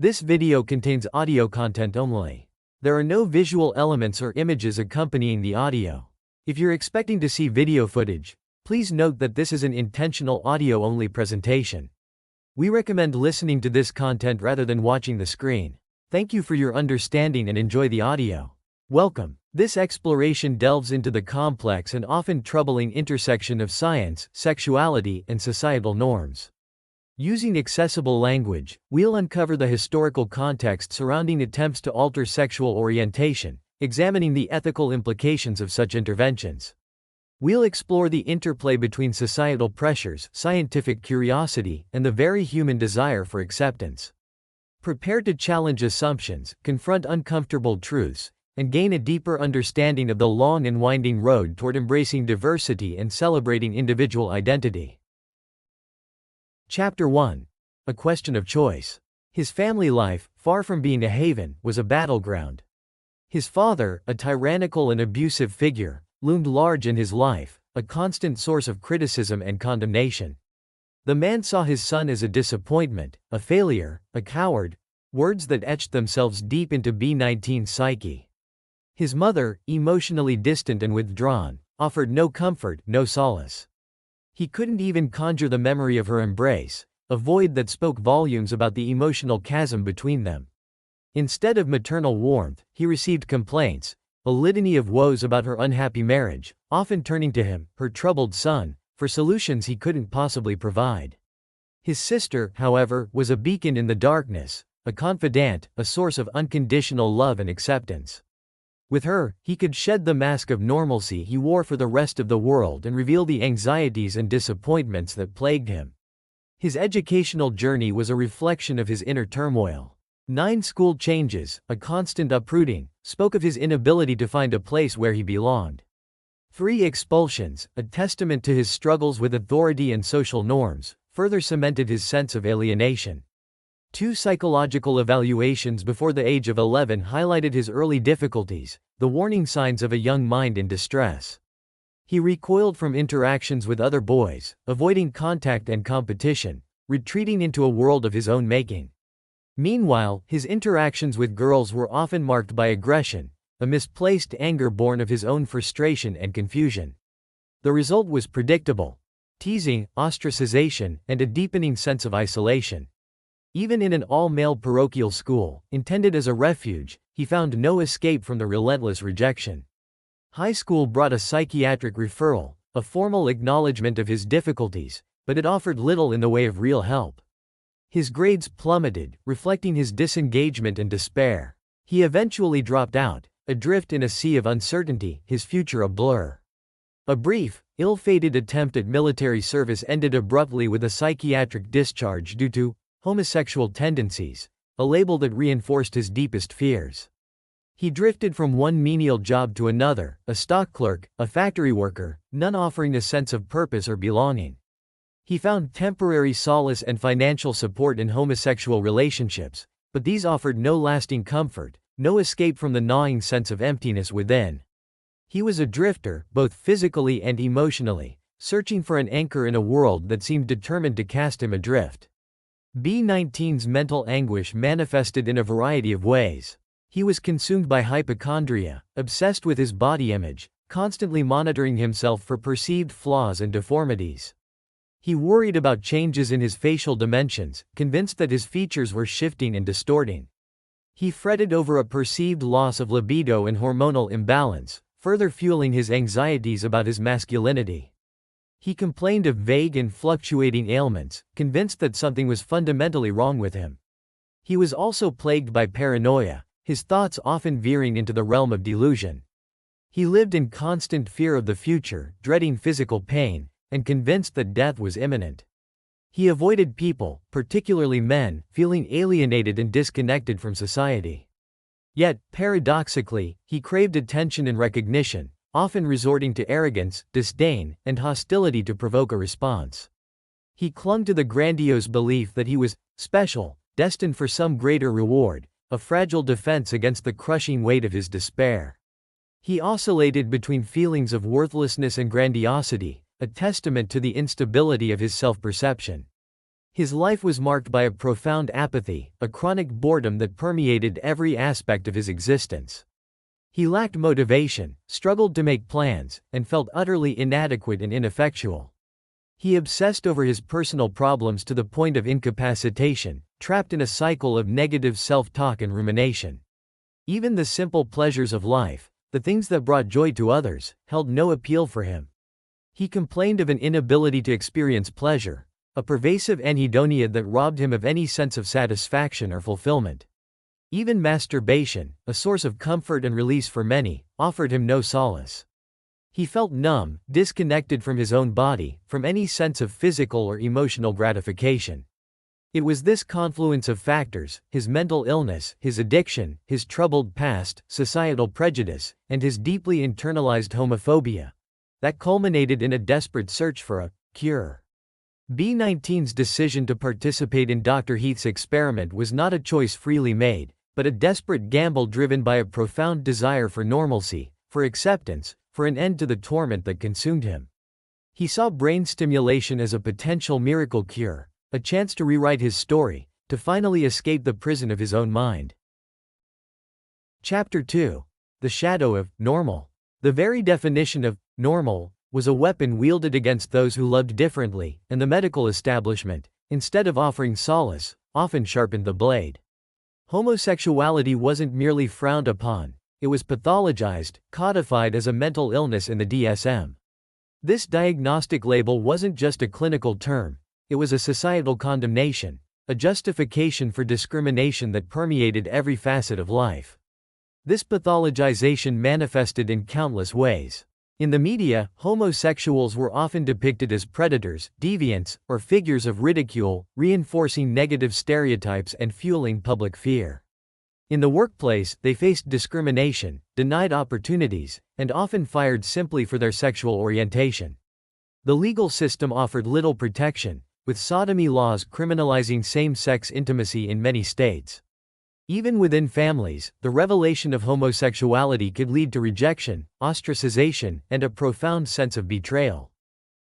This video contains audio content only. There are no visual elements or images accompanying the audio. If you're expecting to see video footage, please note that this is an intentional audio-only presentation. We recommend listening to this content rather than watching the screen. Thank you for your understanding and enjoy the audio. Welcome. This exploration delves into the complex and often troubling intersection of science, sexuality, and societal norms. Using accessible language, we'll uncover the historical context surrounding attempts to alter sexual orientation, examining the ethical implications of such interventions. We'll explore the interplay between societal pressures, scientific curiosity, and the very human desire for acceptance. Prepare to challenge assumptions, confront uncomfortable truths, and gain a deeper understanding of the long and winding road toward embracing diversity and celebrating individual identity. Chapter 1. A Question of Choice. His family life, far from being a haven, was a battleground. His father, a tyrannical and abusive figure, loomed large in his life, a constant source of criticism and condemnation. The man saw his son as a disappointment, a failure, a coward, words that etched themselves deep into B19's psyche. His mother, emotionally distant and withdrawn, offered no comfort, no solace. He couldn't even conjure the memory of her embrace, a void that spoke volumes about the emotional chasm between them. Instead of maternal warmth, he received complaints, a litany of woes about her unhappy marriage, often turning to him, her troubled son, for solutions he couldn't possibly provide. His sister, however, was a beacon in the darkness, a confidant, a source of unconditional love and acceptance. With her, he could shed the mask of normalcy he wore for the rest of the world and reveal the anxieties and disappointments that plagued him. His educational journey was a reflection of his inner turmoil. 9 school changes, a constant uprooting, spoke of his inability to find a place where he belonged. 3 expulsions, a testament to his struggles with authority and social norms, further cemented his sense of alienation. 2 psychological evaluations before the age of 11 highlighted his early difficulties, the warning signs of a young mind in distress. He recoiled from interactions with other boys, avoiding contact and competition, retreating into a world of his own making. Meanwhile, his interactions with girls were often marked by aggression, a misplaced anger born of his own frustration and confusion. The result was predictable: teasing, ostracization, and a deepening sense of isolation. Even in an all-male parochial school, intended as a refuge, he found no escape from the relentless rejection. High school brought a psychiatric referral, a formal acknowledgement of his difficulties, but it offered little in the way of real help. His grades plummeted, reflecting his disengagement and despair. He eventually dropped out, adrift in a sea of uncertainty, his future a blur. A brief, ill-fated attempt at military service ended abruptly with a psychiatric discharge due to homosexual tendencies, a label that reinforced his deepest fears. He drifted from one menial job to another, a stock clerk, a factory worker, none offering a sense of purpose or belonging. He found temporary solace and financial support in homosexual relationships, but these offered no lasting comfort, no escape from the gnawing sense of emptiness within. He was a drifter, both physically and emotionally, searching for an anchor in a world that seemed determined to cast him adrift. B19's mental anguish manifested in a variety of ways. He was consumed by hypochondria, obsessed with his body image, constantly monitoring himself for perceived flaws and deformities. He worried about changes in his facial dimensions, convinced that his features were shifting and distorting. He fretted over a perceived loss of libido and hormonal imbalance, further fueling his anxieties about his masculinity. He complained of vague and fluctuating ailments, convinced that something was fundamentally wrong with him. He was also plagued by paranoia, his thoughts often veering into the realm of delusion. He lived in constant fear of the future, dreading physical pain, and convinced that death was imminent. He avoided people, particularly men, feeling alienated and disconnected from society. Yet, paradoxically, he craved attention and recognition, often resorting to arrogance, disdain, and hostility to provoke a response. He clung to the grandiose belief that he was special, destined for some greater reward, a fragile defense against the crushing weight of his despair. He oscillated between feelings of worthlessness and grandiosity, a testament to the instability of his self-perception. His life was marked by a profound apathy, a chronic boredom that permeated every aspect of his existence. He lacked motivation, struggled to make plans, and felt utterly inadequate and ineffectual. He obsessed over his personal problems to the point of incapacitation, trapped in a cycle of negative self-talk and rumination. Even the simple pleasures of life, the things that brought joy to others, held no appeal for him. He complained of an inability to experience pleasure, a pervasive anhedonia that robbed him of any sense of satisfaction or fulfillment. Even masturbation, a source of comfort and release for many, offered him no solace. He felt numb, disconnected from his own body, from any sense of physical or emotional gratification. It was this confluence of factors, his mental illness, his addiction, his troubled past, societal prejudice, and his deeply internalized homophobia, that culminated in a desperate search for a cure. B19's decision to participate in Dr. Heath's experiment was not a choice freely made, but a desperate gamble driven by a profound desire for normalcy, for acceptance, for an end to the torment that consumed him. He saw brain stimulation as a potential miracle cure, a chance to rewrite his story, to finally escape the prison of his own mind. Chapter 2. The Shadow of Normal. The very definition of normal was a weapon wielded against those who loved differently, and the medical establishment, instead of offering solace, often sharpened the blade. Homosexuality wasn't merely frowned upon, it was pathologized, codified as a mental illness in the DSM. This diagnostic label wasn't just a clinical term, it was a societal condemnation, a justification for discrimination that permeated every facet of life. This pathologization manifested in countless ways. In the media, homosexuals were often depicted as predators, deviants, or figures of ridicule, reinforcing negative stereotypes and fueling public fear. In the workplace, they faced discrimination, denied opportunities, and often fired simply for their sexual orientation. The legal system offered little protection, with sodomy laws criminalizing same-sex intimacy in many states. Even within families, the revelation of homosexuality could lead to rejection, ostracization, and a profound sense of betrayal.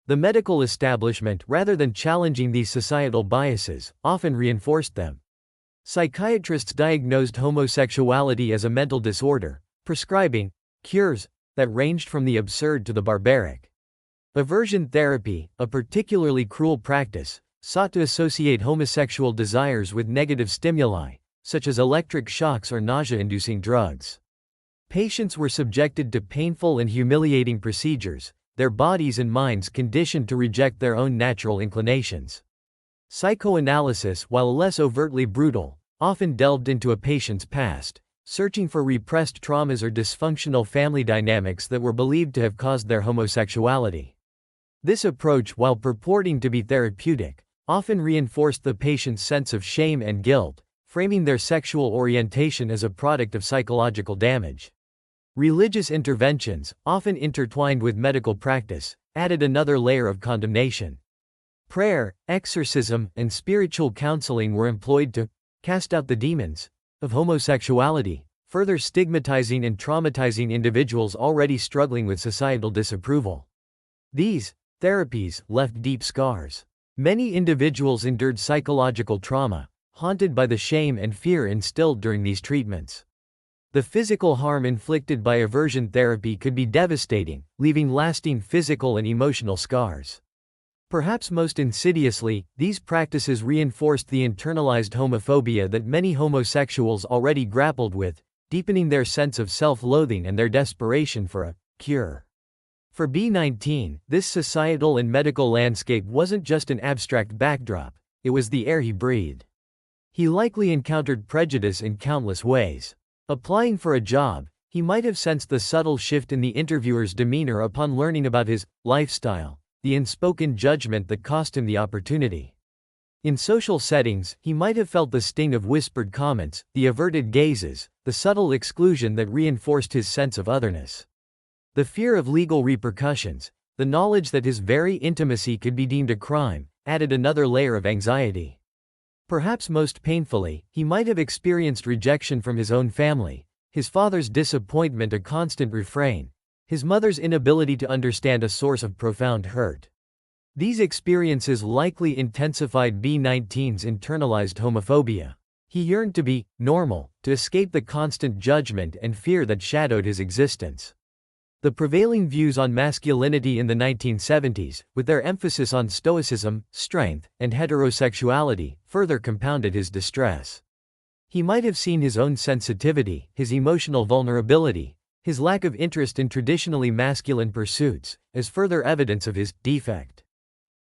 The medical establishment, rather than challenging these societal biases, often reinforced them. Psychiatrists diagnosed homosexuality as a mental disorder, prescribing cures that ranged from the absurd to the barbaric. Aversion therapy, a particularly cruel practice, sought to associate homosexual desires with negative stimuli, such as electric shocks or nausea-inducing drugs. Patients were subjected to painful and humiliating procedures, their bodies and minds conditioned to reject their own natural inclinations. Psychoanalysis, while less overtly brutal, often delved into a patient's past, searching for repressed traumas or dysfunctional family dynamics that were believed to have caused their homosexuality. This approach, while purporting to be therapeutic, often reinforced the patient's sense of shame and guilt, framing their sexual orientation as a product of psychological damage. Religious interventions, often intertwined with medical practice, added another layer of condemnation. Prayer, exorcism, and spiritual counseling were employed to cast out the demons of homosexuality, further stigmatizing and traumatizing individuals already struggling with societal disapproval. These therapies left deep scars. Many individuals endured psychological trauma, haunted by the shame and fear instilled during these treatments. The physical harm inflicted by aversion therapy could be devastating, leaving lasting physical and emotional scars. Perhaps most insidiously, these practices reinforced the internalized homophobia that many homosexuals already grappled with, deepening their sense of self-loathing and their desperation for a cure. For B19, this societal and medical landscape wasn't just an abstract backdrop, it was the air he breathed. He likely encountered prejudice in countless ways. Applying for a job, he might have sensed the subtle shift in the interviewer's demeanor upon learning about his lifestyle, the unspoken judgment that cost him the opportunity. In social settings, he might have felt the sting of whispered comments, the averted gazes, the subtle exclusion that reinforced his sense of otherness. The fear of legal repercussions, the knowledge that his very intimacy could be deemed a crime, added another layer of anxiety. Perhaps most painfully, he might have experienced rejection from his own family, his father's disappointment a constant refrain, his mother's inability to understand a source of profound hurt. These experiences likely intensified B19's internalized homophobia. He yearned to be normal, to escape the constant judgment and fear that shadowed his existence. The prevailing views on masculinity in the 1970s, with their emphasis on stoicism, strength, and heterosexuality, further compounded his distress. He might have seen his own sensitivity, his emotional vulnerability, his lack of interest in traditionally masculine pursuits, as further evidence of his defect.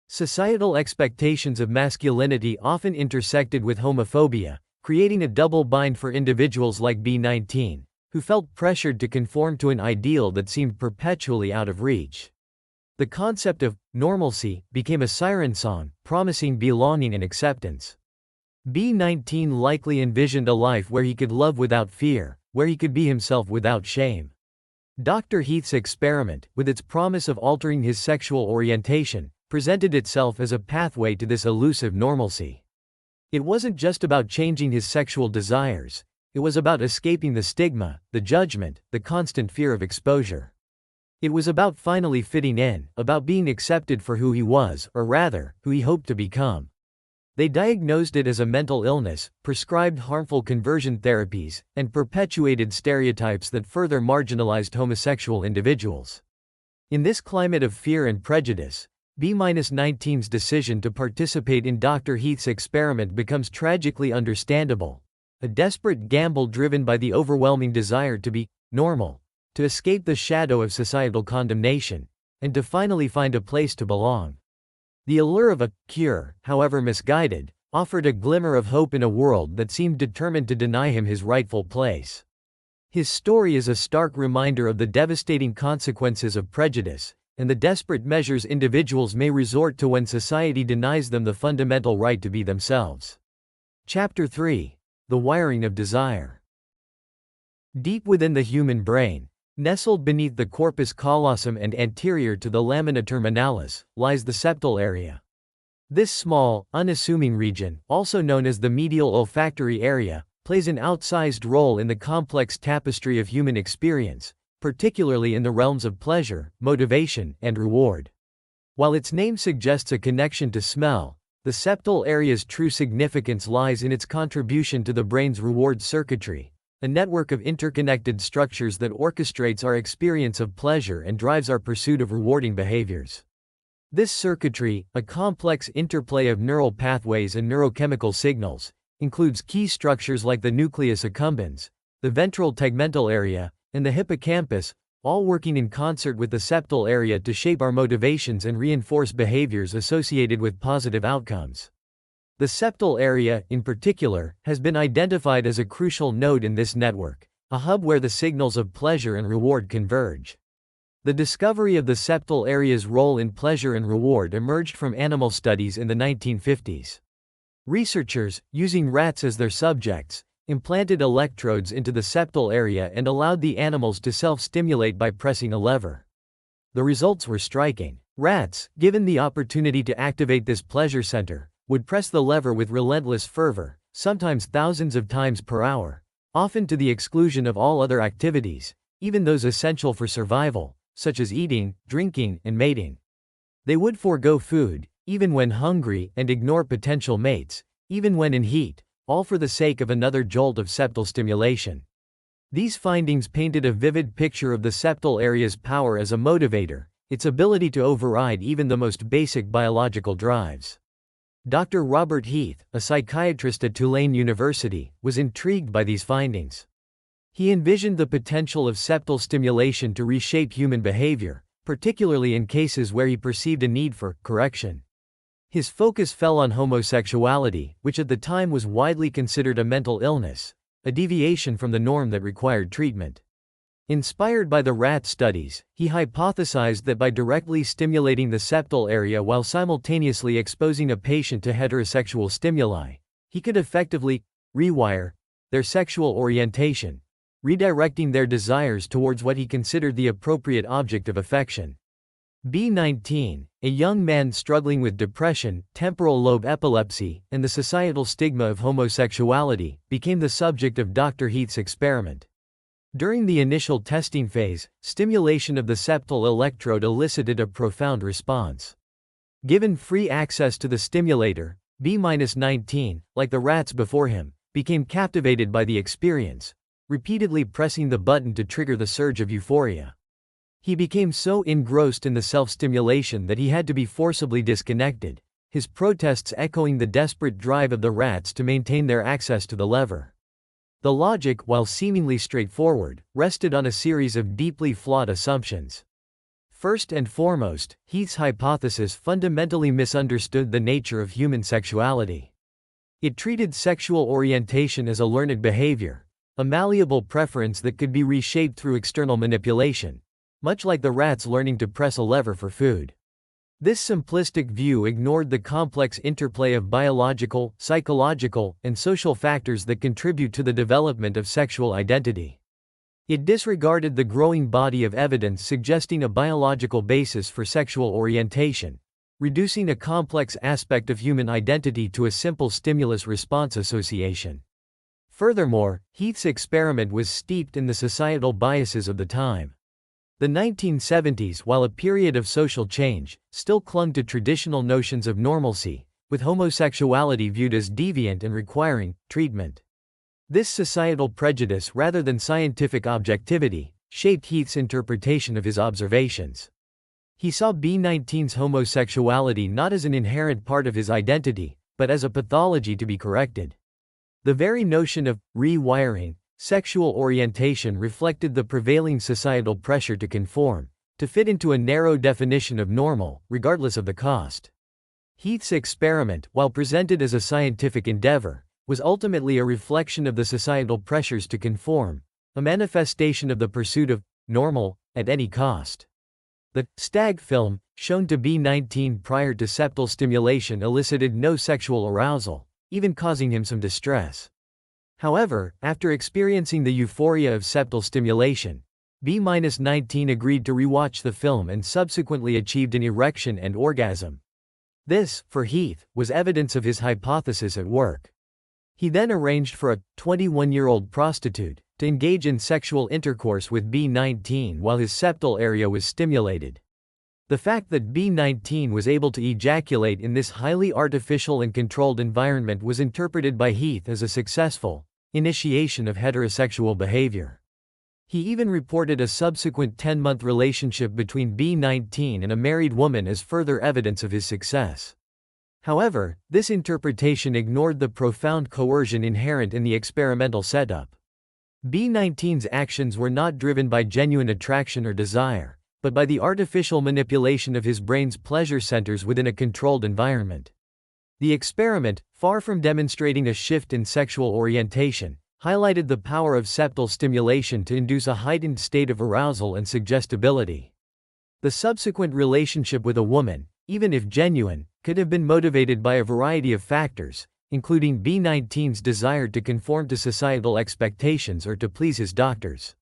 Societal expectations of masculinity often intersected with homophobia, creating a double bind for individuals like B19, who felt pressured to conform to an ideal that seemed perpetually out of reach. The concept of normalcy became a siren song, promising belonging and acceptance. B19 likely envisioned a life where he could love without fear, where he could be himself without shame. Dr. Heath's experiment, with its promise of altering his sexual orientation, presented itself as a pathway to this elusive normalcy. It wasn't just about changing his sexual desires, it was about escaping the stigma, the judgment, the constant fear of exposure. It was about finally fitting in, about being accepted for who he was, or rather, who he hoped to become. They diagnosed it as a mental illness, prescribed harmful conversion therapies, and perpetuated stereotypes that further marginalized homosexual individuals. In this climate of fear and prejudice, B-19's decision to participate in Dr. Heath's experiment becomes tragically understandable. A desperate gamble driven by the overwhelming desire to be normal, to escape the shadow of societal condemnation, and to finally find a place to belong. The allure of a cure, however misguided, offered a glimmer of hope in a world that seemed determined to deny him his rightful place. His story is a stark reminder of the devastating consequences of prejudice, and the desperate measures individuals may resort to when society denies them the fundamental right to be themselves. Chapter 3: The Wiring of Desire. Deep within the human brain, nestled beneath the corpus callosum and anterior to the lamina terminalis, lies the septal area. This small, unassuming region, also known as the medial olfactory area, plays an outsized role in the complex tapestry of human experience, particularly in the realms of pleasure, motivation, and reward. While its name suggests a connection to smell, the septal area's true significance lies in its contribution to the brain's reward circuitry, a network of interconnected structures that orchestrates our experience of pleasure and drives our pursuit of rewarding behaviors. This circuitry, a complex interplay of neural pathways and neurochemical signals, includes key structures like the nucleus accumbens, the ventral tegmental area, and the hippocampus, all working in concert with the septal area to shape our motivations and reinforce behaviors associated with positive outcomes. The septal area, in particular, has been identified as a crucial node in this network, a hub where the signals of pleasure and reward converge. The discovery of the septal area's role in pleasure and reward emerged from animal studies in the 1950s. Researchers, using rats as their subjects, implanted electrodes into the septal area and allowed the animals to self-stimulate by pressing a lever. The results were striking. Rats, given the opportunity to activate this pleasure center, would press the lever with relentless fervor, sometimes thousands of times per hour, often to the exclusion of all other activities, even those essential for survival, such as eating, drinking, and mating. They would forego food, even when hungry, and ignore potential mates, even when in heat, all for the sake of another jolt of septal stimulation. These findings painted a vivid picture of the septal area's power as a motivator, its ability to override even the most basic biological drives. Dr. Robert Heath, a psychiatrist at Tulane University, was intrigued by these findings. He envisioned the potential of septal stimulation to reshape human behavior, particularly in cases where he perceived a need for correction. His focus fell on homosexuality, which at the time was widely considered a mental illness, a deviation from the norm that required treatment. Inspired by the rat studies, he hypothesized that by directly stimulating the septal area while simultaneously exposing a patient to heterosexual stimuli, he could effectively rewire their sexual orientation, redirecting their desires towards what he considered the appropriate object of affection. B19, a young man struggling with depression, temporal lobe epilepsy, and the societal stigma of homosexuality, became the subject of Dr. Heath's experiment. During the initial testing phase, stimulation of the septal electrode elicited a profound response. Given free access to the stimulator, B-19, like the rats before him, became captivated by the experience, repeatedly pressing the button to trigger the surge of euphoria. He became so engrossed in the self-stimulation that he had to be forcibly disconnected, his protests echoing the desperate drive of the rats to maintain their access to the lever. The logic, while seemingly straightforward, rested on a series of deeply flawed assumptions. First and foremost, Heath's hypothesis fundamentally misunderstood the nature of human sexuality. It treated sexual orientation as a learned behavior, a malleable preference that could be reshaped through external manipulation, much like the rats learning to press a lever for food. This simplistic view ignored the complex interplay of biological, psychological, and social factors that contribute to the development of sexual identity. It disregarded the growing body of evidence suggesting a biological basis for sexual orientation, reducing a complex aspect of human identity to a simple stimulus-response association. Furthermore, Heath's experiment was steeped in the societal biases of the time. The 1970s, while a period of social change, still clung to traditional notions of normalcy, with homosexuality viewed as deviant and requiring treatment. This societal prejudice rather than scientific objectivity shaped Heath's interpretation of his observations. He saw B-19's homosexuality not as an inherent part of his identity, but as a pathology to be corrected. The very notion of rewiring sexual orientation reflected the prevailing societal pressure to conform, to fit into a narrow definition of normal, regardless of the cost. Heath's experiment, while presented as a scientific endeavor, was ultimately a reflection of the societal pressures to conform, a manifestation of the pursuit of normal at any cost. The stag film, shown to B-19 prior to septal stimulation, elicited no sexual arousal, even causing him some distress. However, after experiencing the euphoria of septal stimulation, B-19 agreed to rewatch the film and subsequently achieved an erection and orgasm. This, for Heath, was evidence of his hypothesis at work. He then arranged for a 21-year-old prostitute to engage in sexual intercourse with B-19 while his septal area was stimulated. The fact that B-19 was able to ejaculate in this highly artificial and controlled environment was interpreted by Heath as a successful initiation of heterosexual behavior. He even reported a subsequent 10-month relationship between B-19 and a married woman as further evidence of his success. However, this interpretation ignored the profound coercion inherent in the experimental setup. B-19's actions were not driven by genuine attraction or desire, but by the artificial manipulation of his brain's pleasure centers within a controlled environment. The experiment, far from demonstrating a shift in sexual orientation, highlighted the power of septal stimulation to induce a heightened state of arousal and suggestibility. The subsequent relationship with a woman, even if genuine, could have been motivated by a variety of factors, including B-19's desire to conform to societal expectations or to please his doctors.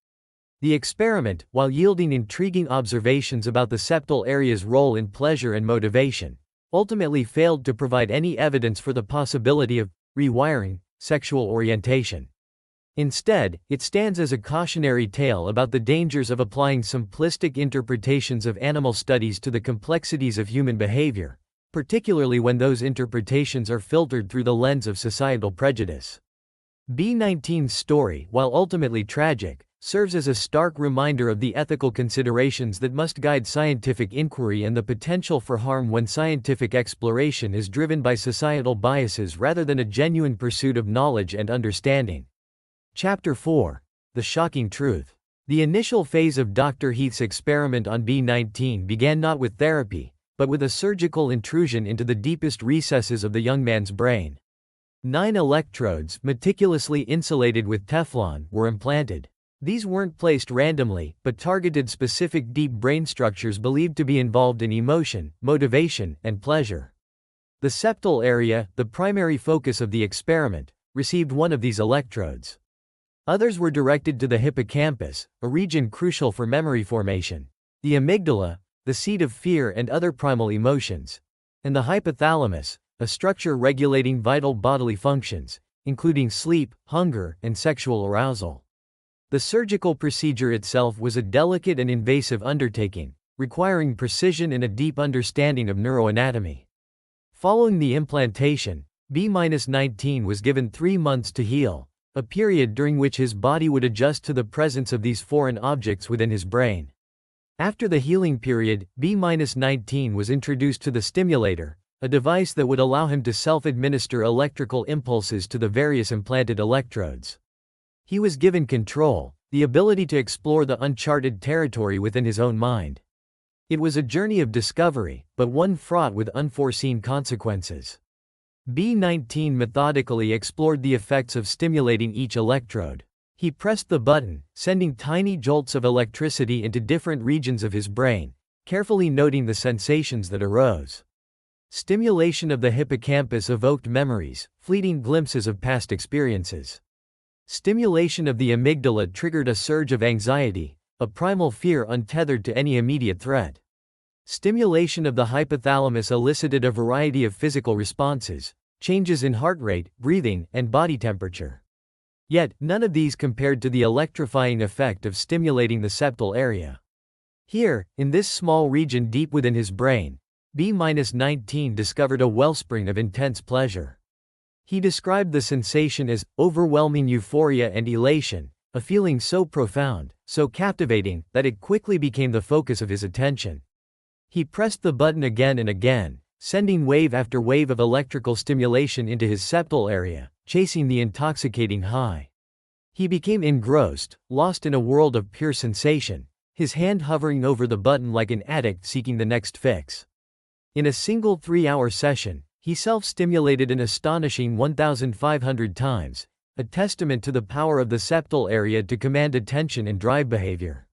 The experiment, while yielding intriguing observations about the septal area's role in pleasure and motivation, ultimately failed to provide any evidence for the possibility of rewiring sexual orientation. Instead, it stands as a cautionary tale about the dangers of applying simplistic interpretations of animal studies to the complexities of human behavior, particularly when those interpretations are filtered through the lens of societal prejudice. B-19's story, while ultimately tragic, serves as a stark reminder of the ethical considerations that must guide scientific inquiry and the potential for harm when scientific exploration is driven by societal biases rather than a genuine pursuit of knowledge and understanding. Chapter 4. The Shocking Truth. The initial phase of Dr. Heath's experiment on B-19 began not with therapy, but with a surgical intrusion into the deepest recesses of the young man's brain. 9 electrodes, meticulously insulated with Teflon, were implanted. These weren't placed randomly, but targeted specific deep brain structures believed to be involved in emotion, motivation, and pleasure. The septal area, the primary focus of the experiment, received one of these electrodes. Others were directed to the hippocampus, a region crucial for memory formation, the amygdala, the seat of fear and other primal emotions, and the hypothalamus, a structure regulating vital bodily functions, including sleep, hunger, and sexual arousal. The surgical procedure itself was a delicate and invasive undertaking, requiring precision and a deep understanding of neuroanatomy. Following the implantation, B-19 was given 3 months to heal, a period during which his body would adjust to the presence of these foreign objects within his brain. After the healing period, B-19 was introduced to the stimulator, a device that would allow him to self-administer electrical impulses to the various implanted electrodes. He was given control, the ability to explore the uncharted territory within his own mind. It was a journey of discovery, but one fraught with unforeseen consequences. B-19 methodically explored the effects of stimulating each electrode. He pressed the button, sending tiny jolts of electricity into different regions of his brain, carefully noting the sensations that arose. Stimulation of the hippocampus evoked memories, fleeting glimpses of past experiences. Stimulation of the amygdala triggered a surge of anxiety, a primal fear untethered to any immediate threat. Stimulation of the hypothalamus elicited a variety of physical responses, changes in heart rate, breathing, and body temperature. Yet, none of these compared to the electrifying effect of stimulating the septal area. Here, in this small region deep within his brain, B-19 discovered a wellspring of intense pleasure. He described the sensation as overwhelming euphoria and elation, a feeling so profound, so captivating, that it quickly became the focus of his attention. He pressed the button again and again, sending wave after wave of electrical stimulation into his septal area, chasing the intoxicating high. He became engrossed, lost in a world of pure sensation, his hand hovering over the button like an addict seeking the next fix. In a single 3-hour session, he self-stimulated an astonishing 1,500 times, a testament to the power of the septal area to command attention and drive behavior.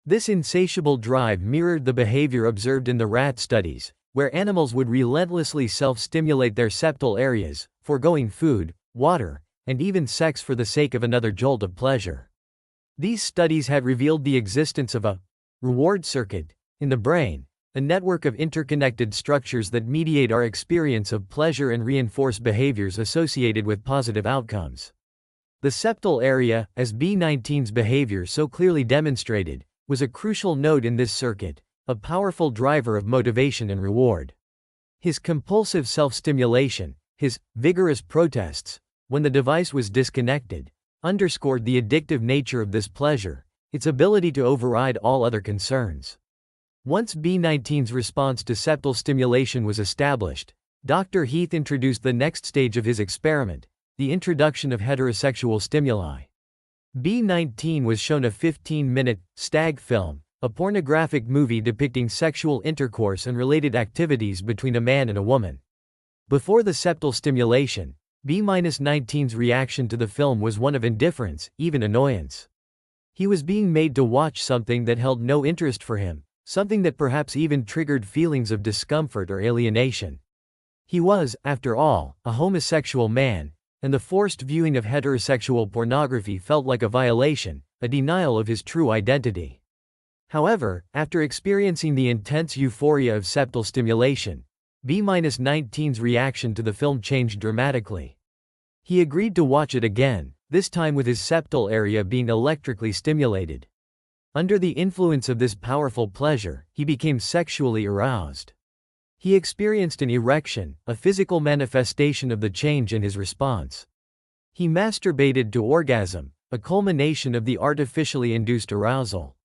This insatiable drive mirrored the behavior observed in the rat studies, where animals would relentlessly self-stimulate their septal areas, foregoing food, water, and even sex for the sake of another jolt of pleasure. These studies had revealed the existence of a reward circuit in the brain, a network of interconnected structures that mediate our experience of pleasure and reinforce behaviors associated with positive outcomes. The septal area, as B-19's behavior so clearly demonstrated, was a crucial node in this circuit, a powerful driver of motivation and reward. His compulsive self-stimulation, his vigorous protests, when the device was disconnected, underscored the addictive nature of this pleasure, its ability to override all other concerns. Once B-19's response to septal stimulation was established, Dr. Heath introduced the next stage of his experiment, the introduction of heterosexual stimuli. B-19 was shown a 15-minute stag film, a pornographic movie depicting sexual intercourse and related activities between a man and a woman. Before the septal stimulation, B-19's reaction to the film was one of indifference, even annoyance. He was being made to watch something that held no interest for him, something that perhaps even triggered feelings of discomfort or alienation. He was, after all, a homosexual man, and the forced viewing of heterosexual pornography felt like a violation, a denial of his true identity. However, after experiencing the intense euphoria of septal stimulation, B-19's reaction to the film changed dramatically. He agreed to watch it again, this time with his septal area being electrically stimulated. Under the influence of this powerful pleasure, he became sexually aroused. He experienced an erection, a physical manifestation of the change in his response. He masturbated to orgasm, a culmination of the artificially induced arousal.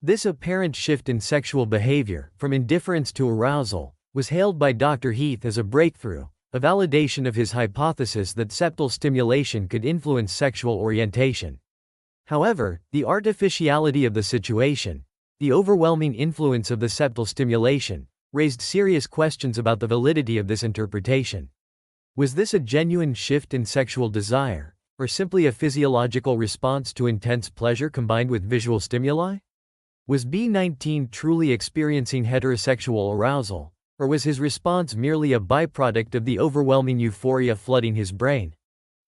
This apparent shift in sexual behavior, from indifference to arousal, was hailed by Dr. Heath as a breakthrough, a validation of his hypothesis that septal stimulation could influence sexual orientation. However, the artificiality of the situation, the overwhelming influence of the septal stimulation, raised serious questions about the validity of this interpretation. Was this a genuine shift in sexual desire, or simply a physiological response to intense pleasure combined with visual stimuli? Was B-19 truly experiencing heterosexual arousal, or was his response merely a byproduct of the overwhelming euphoria flooding his brain?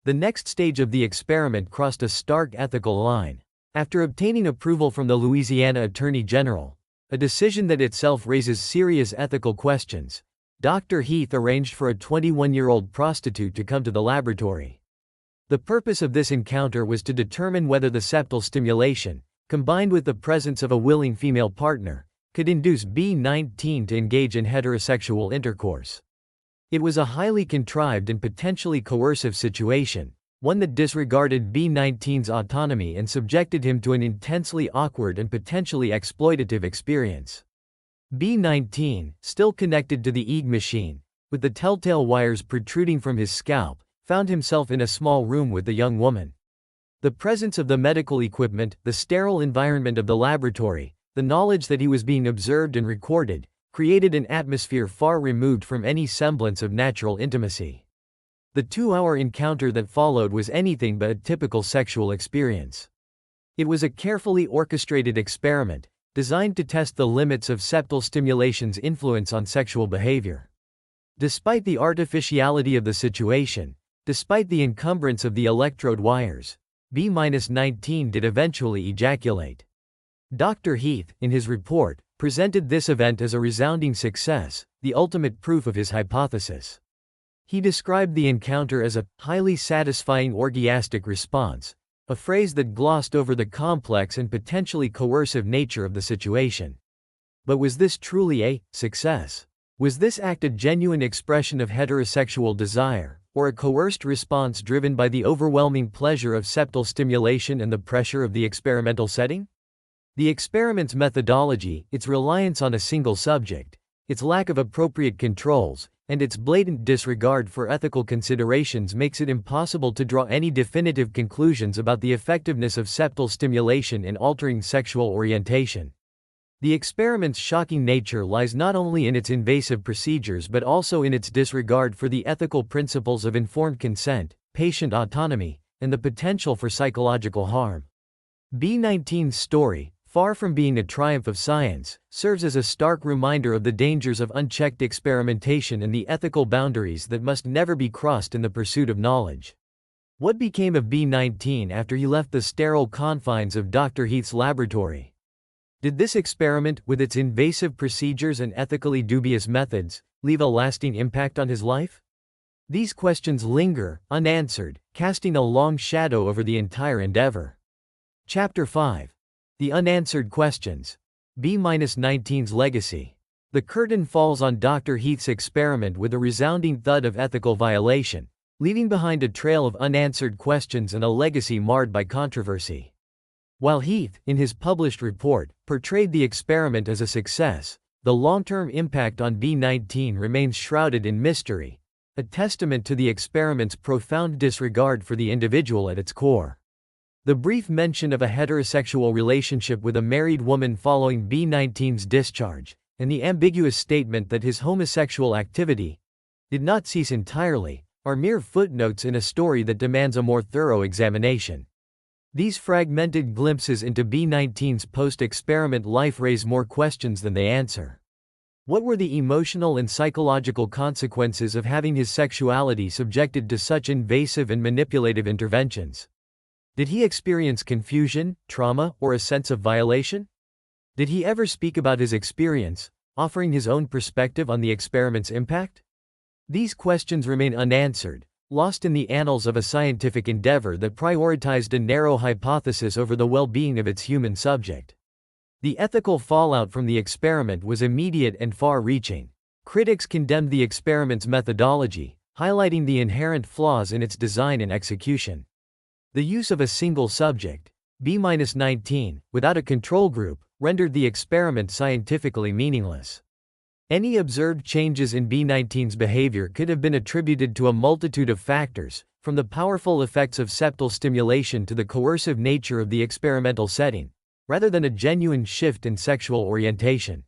The next stage of the experiment crossed a stark ethical line. After obtaining approval from the Louisiana Attorney General, a decision that itself raises serious ethical questions, Dr. Heath arranged for a 21-year-old prostitute to come to the laboratory. The purpose of this encounter was to determine whether the septal stimulation, combined with the presence of a willing female partner, could induce B19 to engage in heterosexual intercourse. It was a highly contrived and potentially coercive situation, one that disregarded B19's autonomy and subjected him to an intensely awkward and potentially exploitative experience. B19, still connected to the EEG machine, with the telltale wires protruding from his scalp, found himself in a small room with the young woman. The presence of the medical equipment, the sterile environment of the laboratory, the knowledge that he was being observed and recorded, created an atmosphere far removed from any semblance of natural intimacy. The 2-hour encounter that followed was anything but a typical sexual experience. It was a carefully orchestrated experiment, designed to test the limits of septal stimulation's influence on sexual behavior. Despite the artificiality of the situation, despite the encumbrance of the electrode wires, B-19 did eventually ejaculate. Dr. Heath, in his report, presented this event as a resounding success, the ultimate proof of his hypothesis. He described the encounter as a highly satisfying orgiastic response, a phrase that glossed over the complex and potentially coercive nature of the situation. But was this truly a success? Was this act a genuine expression of heterosexual desire, or a coerced response driven by the overwhelming pleasure of septal stimulation and the pressure of the experimental setting? The experiment's methodology, its reliance on a single subject, its lack of appropriate controls, and its blatant disregard for ethical considerations makes it impossible to draw any definitive conclusions about the effectiveness of septal stimulation in altering sexual orientation. The experiment's shocking nature lies not only in its invasive procedures but also in its disregard for the ethical principles of informed consent, patient autonomy, and the potential for psychological harm. B19's story, far from being a triumph of science, serves as a stark reminder of the dangers of unchecked experimentation and the ethical boundaries that must never be crossed in the pursuit of knowledge. What became of B19 after he left the sterile confines of Dr. Heath's laboratory? Did this experiment, with its invasive procedures and ethically dubious methods, leave a lasting impact on his life? These questions linger, unanswered, casting a long shadow over the entire endeavor. Chapter 5. The Unanswered Questions. B-19's Legacy. The curtain falls on Dr. Heath's experiment with a resounding thud of ethical violation, leaving behind a trail of unanswered questions and a legacy marred by controversy. While Heath, in his published report, portrayed the experiment as a success, the long-term impact on B19 remains shrouded in mystery, a testament to the experiment's profound disregard for the individual at its core. The brief mention of a heterosexual relationship with a married woman following B19's discharge, and the ambiguous statement that his homosexual activity did not cease entirely, are mere footnotes in a story that demands a more thorough examination. These fragmented glimpses into B19's post-experiment life raise more questions than they answer. What were the emotional and psychological consequences of having his sexuality subjected to such invasive and manipulative interventions? Did he experience confusion, trauma, or a sense of violation? Did he ever speak about his experience, offering his own perspective on the experiment's impact? These questions remain unanswered, lost in the annals of a scientific endeavor that prioritized a narrow hypothesis over the well-being of its human subject. The ethical fallout from the experiment was immediate and far-reaching. Critics condemned the experiment's methodology, highlighting the inherent flaws in its design and execution. The use of a single subject, B-19, without a control group, rendered the experiment scientifically meaningless. Any observed changes in B19's behavior could have been attributed to a multitude of factors, from the powerful effects of septal stimulation to the coercive nature of the experimental setting, rather than a genuine shift in sexual orientation.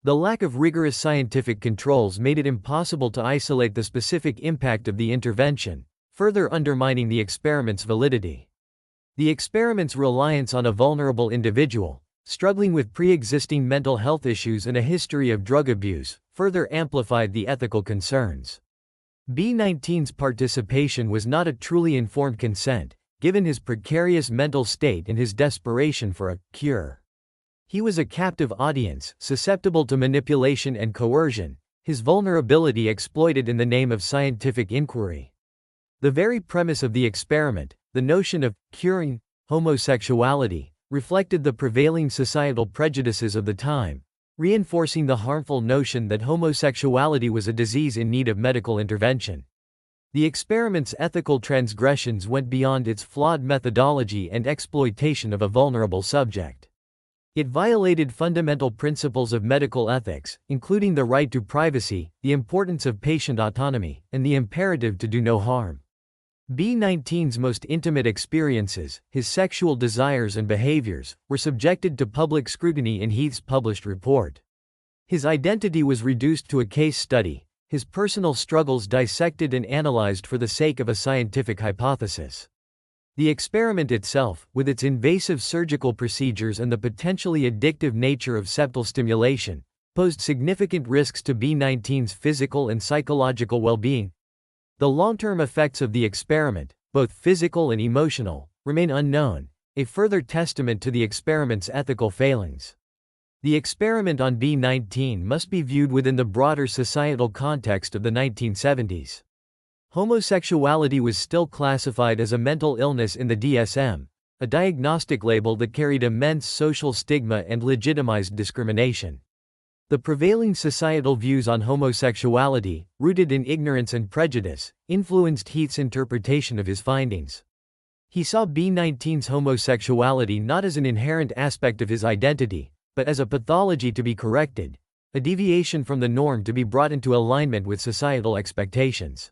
The lack of rigorous scientific controls made it impossible to isolate the specific impact of the intervention, further undermining the experiment's validity. The experiment's reliance on a vulnerable individual, struggling with pre-existing mental health issues and a history of drug abuse, further amplified the ethical concerns. B19's participation was not a truly informed consent, given his precarious mental state and his desperation for a cure. He was a captive audience, susceptible to manipulation and coercion, his vulnerability exploited in the name of scientific inquiry. The very premise of the experiment, the notion of curing homosexuality, reflected the prevailing societal prejudices of the time, reinforcing the harmful notion that homosexuality was a disease in need of medical intervention. The experiment's ethical transgressions went beyond its flawed methodology and exploitation of a vulnerable subject. It violated fundamental principles of medical ethics, including the right to privacy, the importance of patient autonomy, and the imperative to do no harm. B19's most intimate experiences, his sexual desires and behaviors, were subjected to public scrutiny in Heath's published report. His identity was reduced to a case study, his personal struggles dissected and analyzed for the sake of a scientific hypothesis. The experiment itself, with its invasive surgical procedures and the potentially addictive nature of septal stimulation, posed significant risks to B19's physical and psychological well-being. The long-term effects of the experiment, both physical and emotional, remain unknown, a further testament to the experiment's ethical failings. The experiment on B19 must be viewed within the broader societal context of the 1970s. Homosexuality was still classified as a mental illness in the DSM, a diagnostic label that carried immense social stigma and legitimized discrimination. The prevailing societal views on homosexuality, rooted in ignorance and prejudice, influenced Heath's interpretation of his findings. He saw B19's homosexuality not as an inherent aspect of his identity, but as a pathology to be corrected, a deviation from the norm to be brought into alignment with societal expectations.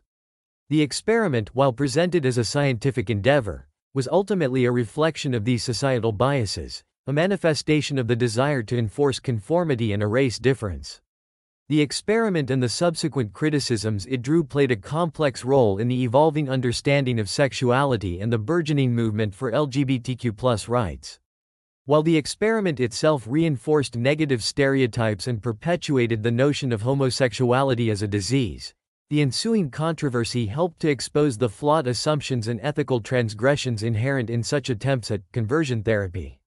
The experiment, while presented as a scientific endeavor, was ultimately a reflection of these societal biases, a manifestation of the desire to enforce conformity and erase difference. The experiment and the subsequent criticisms it drew played a complex role in the evolving understanding of sexuality and the burgeoning movement for LGBTQ+ rights. While the experiment itself reinforced negative stereotypes and perpetuated the notion of homosexuality as a disease, the ensuing controversy helped to expose the flawed assumptions and ethical transgressions inherent in such attempts at conversion therapy.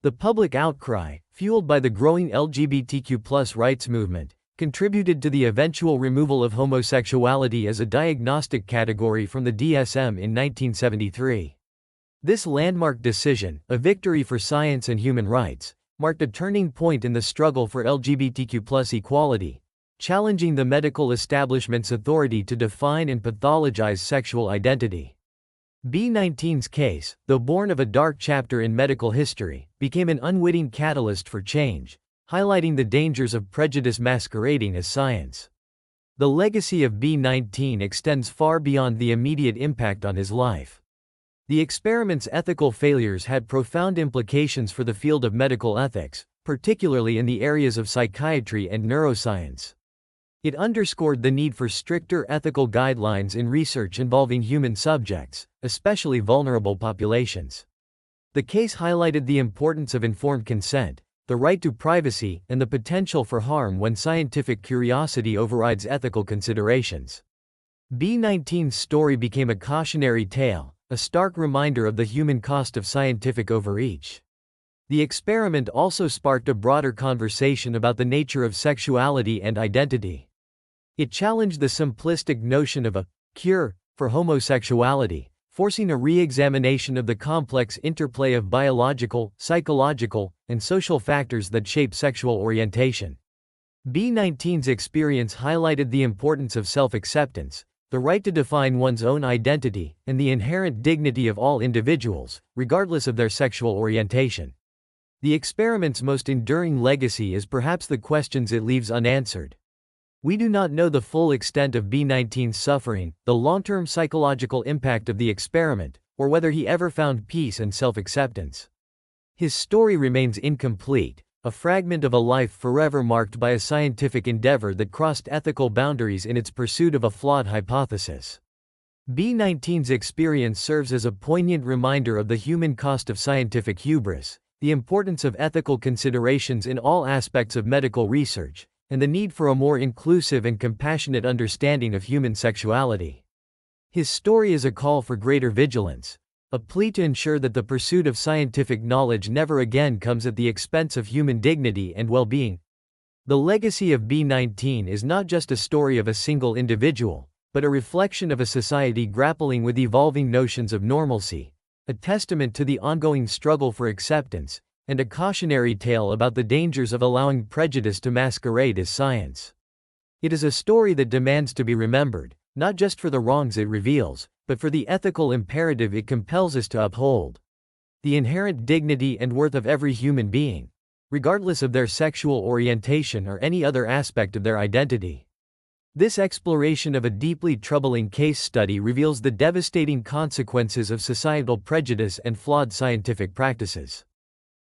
The public outcry, fueled by the growing LGBTQ+ rights movement, contributed to the eventual removal of homosexuality as a diagnostic category from the DSM in 1973. This landmark decision, a victory for science and human rights, marked a turning point in the struggle for LGBTQ+ equality, challenging the medical establishment's authority to define and pathologize sexual identity. B19's case, though born of a dark chapter in medical history, became an unwitting catalyst for change, highlighting the dangers of prejudice masquerading as science. The legacy of B19 extends far beyond the immediate impact on his life. The experiment's ethical failures had profound implications for the field of medical ethics, particularly in the areas of psychiatry and neuroscience. It underscored the need for stricter ethical guidelines in research involving human subjects, especially vulnerable populations. The case highlighted the importance of informed consent, the right to privacy, and the potential for harm when scientific curiosity overrides ethical considerations. B19's story became a cautionary tale, a stark reminder of the human cost of scientific overreach. The experiment also sparked a broader conversation about the nature of sexuality and identity. It challenged the simplistic notion of a cure for homosexuality, forcing a re-examination of the complex interplay of biological, psychological, and social factors that shape sexual orientation. B19's experience highlighted the importance of self-acceptance, the right to define one's own identity, and the inherent dignity of all individuals, regardless of their sexual orientation. The experiment's most enduring legacy is perhaps the questions it leaves unanswered. We do not know the full extent of B19's suffering, the long-term psychological impact of the experiment, or whether he ever found peace and self-acceptance. His story remains incomplete, a fragment of a life forever marked by a scientific endeavor that crossed ethical boundaries in its pursuit of a flawed hypothesis. B19's experience serves as a poignant reminder of the human cost of scientific hubris, the importance of ethical considerations in all aspects of medical research, and the need for a more inclusive and compassionate understanding of human sexuality. His story is a call for greater vigilance, a plea to ensure that the pursuit of scientific knowledge never again comes at the expense of human dignity and well-being. The legacy of B19 is not just a story of a single individual, but a reflection of a society grappling with evolving notions of normalcy, a testament to the ongoing struggle for acceptance, and a cautionary tale about the dangers of allowing prejudice to masquerade as science. It is a story that demands to be remembered, not just for the wrongs it reveals, but for the ethical imperative it compels us to uphold. The inherent dignity and worth of every human being, regardless of their sexual orientation or any other aspect of their identity. This exploration of a deeply troubling case study reveals the devastating consequences of societal prejudice and flawed scientific practices.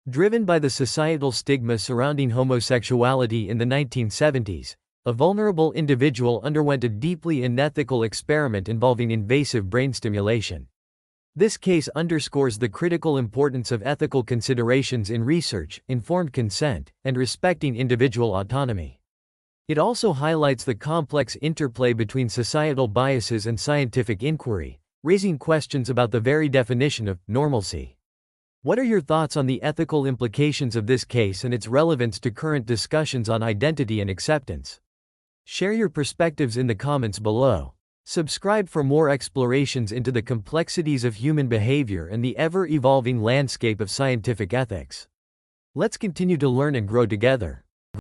Driven by the societal stigma surrounding homosexuality in the 1970s, a vulnerable individual underwent a deeply unethical experiment involving invasive brain stimulation. This case underscores the critical importance of ethical considerations in research, informed consent, and respecting individual autonomy. It also highlights the complex interplay between societal biases and scientific inquiry, raising questions about the very definition of normalcy. What are your thoughts on the ethical implications of this case and its relevance to current discussions on identity and acceptance? Share your perspectives in the comments below. Subscribe for more explorations into the complexities of human behavior and the ever-evolving landscape of scientific ethics. Let's continue to learn and grow together.